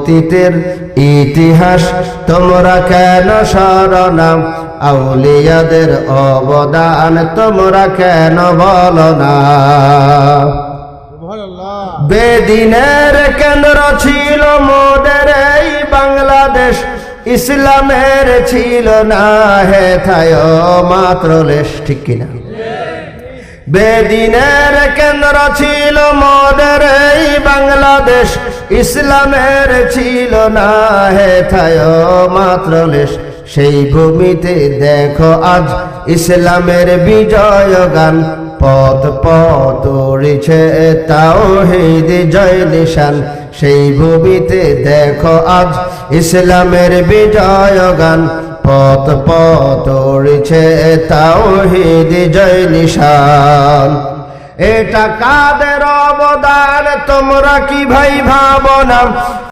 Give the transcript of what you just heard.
অতীতের ইতিহাস তোমরা কেন স্মরণাম আউলিয়াদের অবদান তোমরা কেন বলো না বেদিনের কেন্দ্র ছিল মোদের এই বাংলাদেশ ইসলামের ছিল না হেথায় মাত্র লেশ ঠিক কিনা বেদিনের কেন্দ্র ছিল মোদের এই বাংলাদেশ ইসলামের ছিল না হেথায় মাত্র লেশ সেই ভূমিতে দেখো আজ ইসলামের বিজয় গান পথ পথ উড়িছে তাওহীদ জয় নিশান সেই ভূমিতে দেখো আজ ইসলামের বিজয় গান পথ পথ উড়িছে তাওহীদ জয় নিশান এটা কাদের অবদান তোমরা কি ভাই ভাবো না